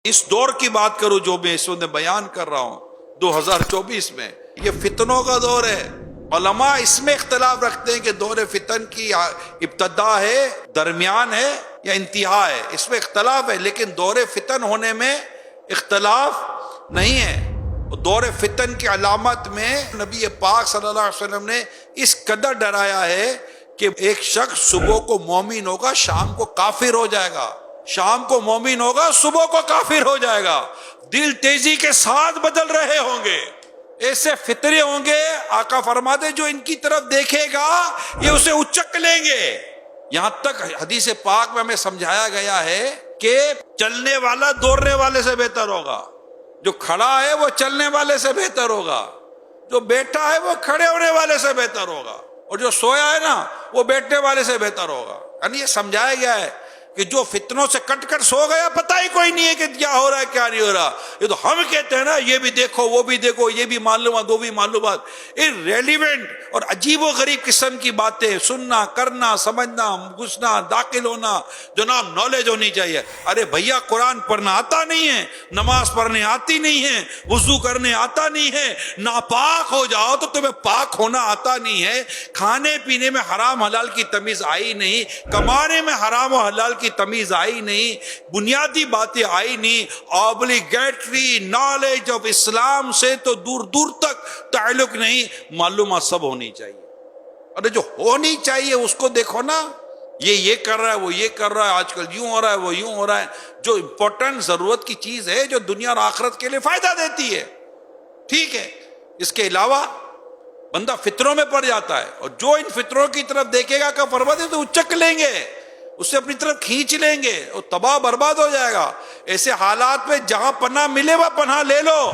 اس دور کی بات کروں جو میں اس وقت بیان کر رہا ہوں 2024 میں، یہ فتنوں کا دور ہے۔ علماء اس میں اختلاف رکھتے ہیں کہ دور فتن کی ابتدا ہے، درمیان ہے یا انتہا ہے، اس میں اختلاف ہے، لیکن دور فتن ہونے میں اختلاف نہیں ہے۔ دور فتن کی علامت میں نبی پاک صلی اللہ علیہ وسلم نے اس قدر ڈرایا ہے کہ ایک شخص صبح کو مومن ہوگا، شام کو کافر ہو جائے گا، شام کو مومن ہوگا، صبح کو کافر ہو جائے گا، دل تیزی کے ساتھ بدل رہے ہوں گے، ایسے فطرے ہوں گے، آقا فرماتے جو ان کی طرف دیکھے گا یہ اسے اچک لیں گے۔ یہاں تک حدیث پاک میں ہمیں سمجھایا گیا ہے کہ چلنے والا دوڑنے والے سے بہتر ہوگا، جو کھڑا ہے وہ چلنے والے سے بہتر ہوگا، جو بیٹھا ہے وہ کھڑے ہونے والے سے بہتر ہوگا، اور جو سویا ہے نا وہ بیٹھنے والے سے بہتر ہوگا۔ یعنی یہ سمجھایا گیا ہے کہ جو فتنوں سے کٹ کر سو گیا، پتہ ہی کوئی نہیں ہے کہ کیا ہو رہا ہے کیا نہیں ہو رہا۔ یہ تو ہم کہتے ہیں نا یہ بھی دیکھو وہ بھی دیکھو، یہ بھی معلومات وہ بھی معلومات، ریلیونٹ اور عجیب و غریب قسم کی باتیں سننا، کرنا، سمجھنا، گھسنا، داخل ہونا، جناب نالج ہونی چاہیے۔ ارے بھیا قرآن پڑھنا آتا نہیں ہے، نماز پڑھنے آتی نہیں ہے، وضو کرنے آتا نہیں ہے، ناپاک ہو جاؤ تو تمہیں پاک ہونا آتا نہیں ہے، کھانے پینے میں حرام حلال کی تمیز آئی نہیں، کمانے میں حرام و حلال کی تمیز آئی نہیں، بنیادی باتیں آئی نہیں، اوبلیگیٹری نالج آف اسلام سے تو دور دور تک تعلق نہیں، معلومات سب ہونی چاہیے۔ اور جو ہونی چاہیے اس کو دیکھو نا، یہ کر رہا ہے، وہ یہ کر رہا ہے، آج کل یوں ہو رہا ہے، وہ یوں ہو رہا ہے۔ جو امپورٹنٹ ضرورت کی چیز ہے، جو دنیا اور آخرت کے لیے فائدہ دیتی ہے، ٹھیک ہے، اس کے علاوہ بندہ فطروں میں پڑ جاتا ہے، اور جو ان فطروں کی طرف دیکھے گا کہ فرماتے ہیں تو اچک لیں گے، اسے اپنی طرف کھینچ لیں گے، اور تباہ برباد ہو جائے گا۔ ایسے حالات میں جہاں پناہ ملے وہ پناہ لے لو۔